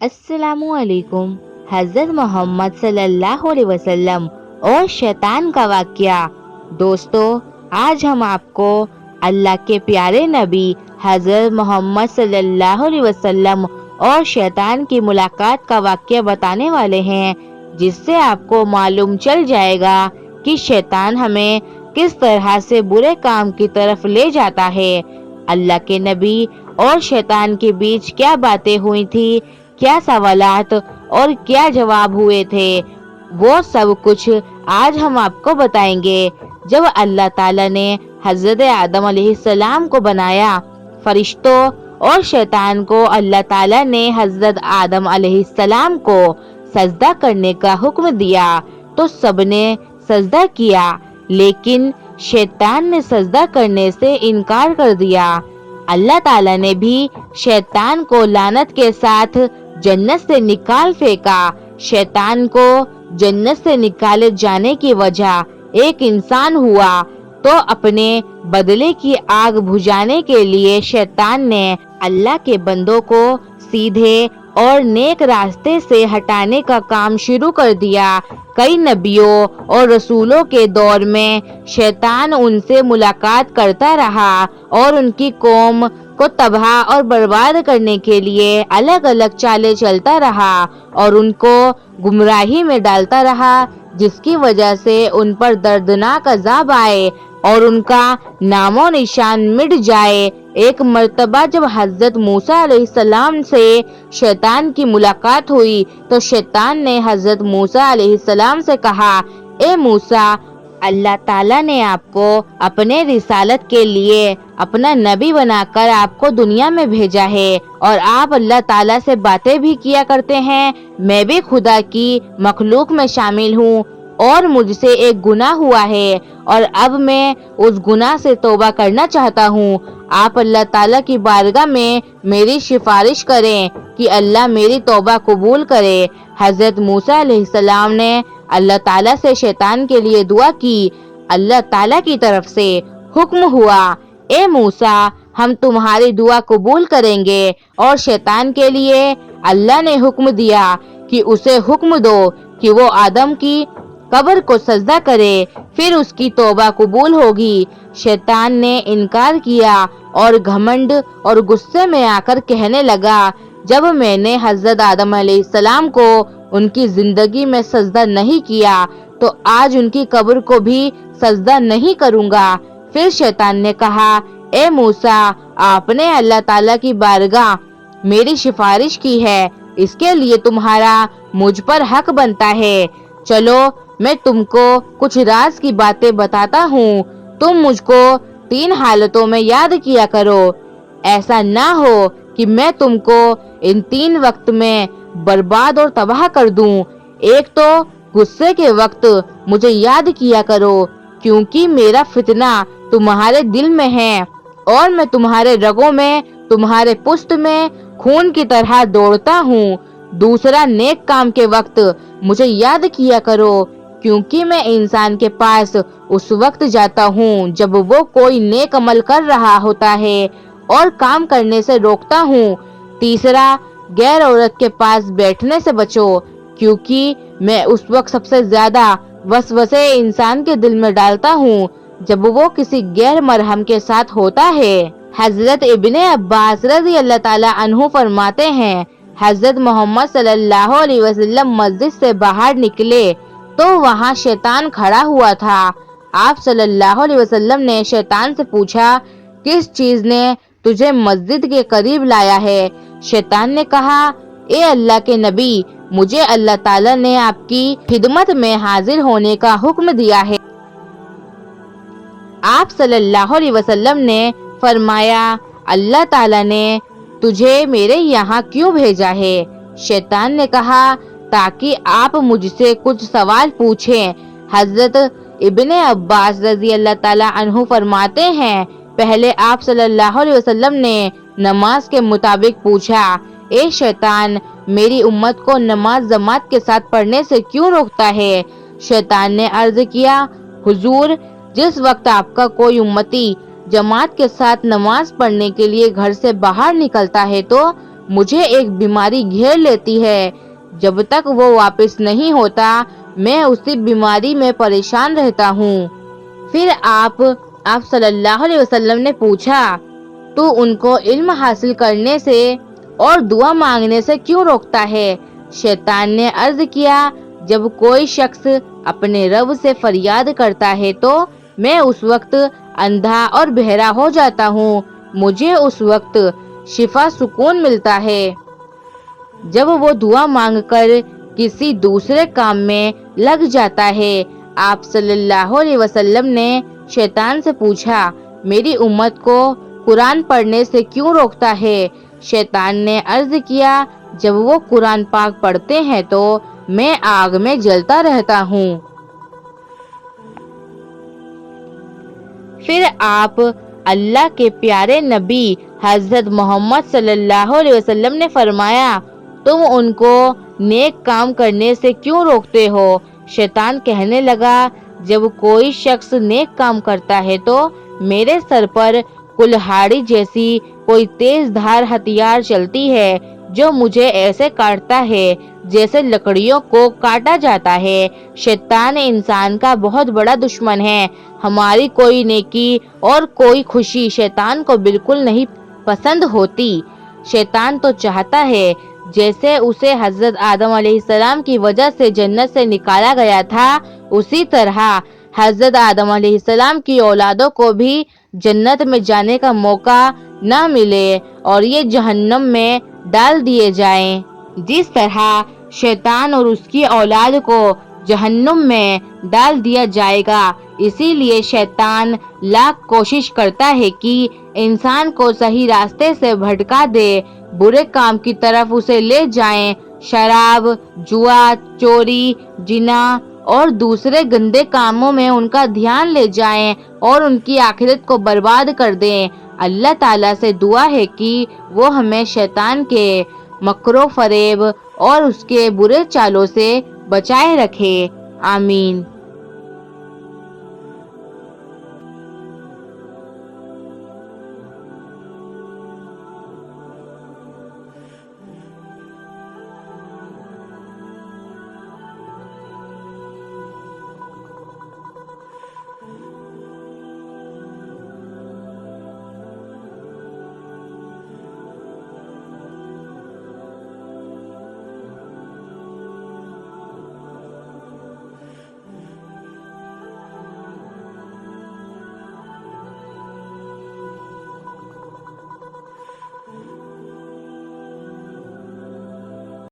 السلام علیکم۔ حضرت محمد صلی اللہ علیہ وسلم اور شیطان کا واقعہ۔ دوستو، آج ہم آپ کو اللہ کے پیارے نبی حضرت محمد صلی اللہ علیہ وسلم اور شیطان کی ملاقات کا واقعہ بتانے والے ہیں، جس سے آپ کو معلوم چل جائے گا کہ شیطان ہمیں کس طرح سے برے کام کی طرف لے جاتا ہے۔ اللہ کے نبی اور شیطان کے بیچ کیا باتیں ہوئی تھی، کیا سوالات اور کیا جواب ہوئے تھے، وہ سب کچھ آج ہم آپ کو بتائیں گے۔ جب اللہ تعالیٰ نے حضرت آدم علیہ السلام کو بنایا، فرشتوں اور شیطان کو اللہ تعالیٰ نے حضرت آدم علیہ السلام کو سجدہ کرنے کا حکم دیا تو سب نے سجدہ کیا، لیکن شیطان نے سجدہ کرنے سے انکار کر دیا۔ اللہ تعالیٰ نے بھی شیطان کو لعنت کے ساتھ جنت سے نکال پھینکا۔ شیطان کو جنت سے نکالے جانے کی وجہ ایک انسان ہوا، تو اپنے بدلے کی آگ بجھانے کے لیے شیطان نے اللہ کے بندوں کو سیدھے اور نیک راستے سے ہٹانے کا کام شروع کر دیا۔ کئی نبیوں اور رسولوں کے دور میں شیطان ان سے ملاقات کرتا رہا اور ان کی قوم کو تباہ اور برباد کرنے کے لیے الگ الگ چالیں چلتا رہا اور ان کو گمراہی میں ڈالتا رہا، جس کی وجہ سے ان پر دردناک عذاب آئے اور ان کا نام و نشان مٹ جائے۔ ایک مرتبہ جب حضرت موسیٰ علیہ السلام سے شیطان کی ملاقات ہوئی تو شیطان نے حضرت موسیٰ علیہ السلام سے کہا، اے موسیٰ، اللہ تعالیٰ نے آپ کو اپنے رسالت کے لیے اپنا نبی بنا کر آپ کو دنیا میں بھیجا ہے اور آپ اللہ تعالیٰ سے باتیں بھی کیا کرتے ہیں۔ میں بھی خدا کی مخلوق میں شامل ہوں اور مجھ سے ایک گناہ ہوا ہے اور اب میں اس گناہ سے توبہ کرنا چاہتا ہوں۔ آپ اللہ تعالیٰ کی بارگاہ میں میری سفارش کریں کہ اللہ میری توبہ قبول کرے۔ حضرت موسیٰ علیہ السلام نے اللہ تعالیٰ سے شیطان کے لیے دعا کی۔ اللہ تعالیٰ کی طرف سے حکم ہوا، اے موسیٰ، ہم تمہاری دعا قبول کریں گے۔ اور شیطان کے لیے اللہ نے حکم دیا کہ اسے حکم دو کہ وہ آدم کی قبر کو سجدہ کرے، پھر اس کی توبہ قبول ہوگی۔ شیطان نے انکار کیا اور گھمنڈ اور غصے میں آ کر کہنے لگا، جب میں نے حضرت آدم علیہ السلام کو ان کی زندگی میں سجدہ نہیں کیا تو آج ان کی قبر کو بھی سجدہ نہیں کروں گا۔ پھر شیطان نے کہا، اے موسیٰ، آپ نے اللہ تعالیٰ کی بارگاہ میری سفارش کی ہے، اس کے لیے تمہارا مجھ پر حق بنتا ہے۔ چلو میں تم کو کچھ راز کی باتیں بتاتا ہوں، تم مجھ کو 3 حالتوں میں یاد کیا کرو۔ ایسا نہ ہو کہ میں تم کو ان 3 وقت میں برباد اور تباہ کر دوں۔ ایک تو غصے کے وقت مجھے یاد کیا کرو، کیونکہ میرا فتنہ تمہارے دل میں ہے اور میں تمہارے رگوں میں، تمہارے پشت میں خون کی طرح دوڑتا ہوں۔ دوسرا، نیک کام کے وقت مجھے یاد کیا کرو، کیونکہ میں انسان کے پاس اس وقت جاتا ہوں جب وہ کوئی نیک عمل کر رہا ہوتا ہے اور کام کرنے سے روکتا ہوں۔ تیسرا، غیر عورت کے پاس بیٹھنے سے بچو، کیونکہ میں اس وقت سب سے زیادہ وسوسے انسان کے دل میں ڈالتا ہوں جب وہ کسی غیر محرم کے ساتھ ہوتا ہے۔ حضرت ابن عباس رضی اللہ تعالیٰ عنہ فرماتے ہیں، حضرت محمد صلی اللہ علیہ وسلم مسجد سے باہر نکلے تو وہاں شیطان کھڑا ہوا تھا۔ آپ صلی اللہ علیہ وسلم نے شیطان سے پوچھا، کس چیز نے تجھے مسجد کے قریب لایا ہے؟ شیطان نے کہا، اے اللہ کے نبی، مجھے اللہ تعالیٰ نے آپ کی خدمت میں حاضر ہونے کا حکم دیا ہے۔ آپ صلی اللہ علیہ وسلم نے فرمایا، اللہ تعالیٰ نے تجھے میرے یہاں کیوں بھیجا ہے؟ شیطان نے کہا، تاکہ آپ مجھ سے کچھ سوال پوچھیں۔ حضرت ابن عباس رضی اللہ تعالیٰ عنہ فرماتے ہیں، پہلے آپ صلی اللہ علیہ وسلم نے نماز کے مطابق پوچھا، اے شیطان، میری امت کو نماز جماعت کے ساتھ پڑھنے سے کیوں روکتا ہے؟ شیطان نے عرض کیا، حضور، جس وقت آپ کا کوئی امتی جماعت کے ساتھ نماز پڑھنے کے لیے گھر سے باہر نکلتا ہے تو مجھے ایک بیماری گھیر لیتی ہے، جب تک وہ واپس نہیں ہوتا میں اسی بیماری میں پریشان رہتا ہوں۔ پھر آپ صلی اللہ علیہ وسلم نے پوچھا، تو ان کو علم حاصل کرنے سے اور دعا مانگنے سے کیوں روکتا ہے؟ شیطان نے عرض کیا، جب کوئی شخص اپنے رب سے فریاد کرتا ہے تو میں اس وقت اندھا اور بہرا ہو جاتا ہوں، مجھے اس وقت شفا سکون ملتا ہے۔ جب وہ دعا مانگ کر کسی دوسرے کام میں لگ جاتا ہے۔ آپ صلی اللہ علیہ وسلم نے شیطان سے پوچھا، میری امت کو قرآن پڑھنے سے کیوں روکتا ہے؟ شیطان نے عرض کیا، جب وہ قرآن پاک پڑھتے ہیں تو میں آگ میں جلتا رہتا ہوں۔ پھر آپ اللہ کے پیارے نبی حضرت محمد صلی اللہ علیہ وسلم نے فرمایا، تم ان کو نیک کام کرنے سے کیوں روکتے ہو؟ شیطان کہنے لگا، جب کوئی شخص نیک کام کرتا ہے تو میرے سر پر کلہاڑی جیسی کوئی تیز دھار ہتھیار چلتی ہے جو مجھے ایسے کاٹتا ہے جیسے لکڑیوں کو کاٹا جاتا ہے۔ شیطان انسان کا بہت بڑا دشمن ہے۔ ہماری کوئی نیکی اور کوئی خوشی شیطان کو بالکل نہیں پسند ہوتی۔ شیطان تو چاہتا ہے جیسے اسے حضرت آدم علیہ السلام کی وجہ سے جنت سے نکالا گیا تھا، اسی طرح حضرت آدم علیہ السلام کی اولادوں کو بھی جنت میں جانے کا موقع نہ ملے اور یہ جہنم میں ڈال دیے جائیں۔ جس طرح شیطان اور اس کی اولاد کو جہنم میں ڈال دیا جائے گا، اسی لیے شیطان لاکھ کوشش کرتا ہے کہ انسان کو صحیح راستے سے بھٹکا دے، برے کام کی طرف اسے لے جائیں، شراب، جوا، چوری، زنا اور دوسرے گندے کاموں میں ان کا دھیان لے جائیں اور ان کی آخرت کو برباد کر دیں۔ اللہ تعالیٰ سے دعا ہے کہ وہ ہمیں شیطان کے مکر و فریب اور اس کے برے چالوں سے بچائے رکھے۔ آمین۔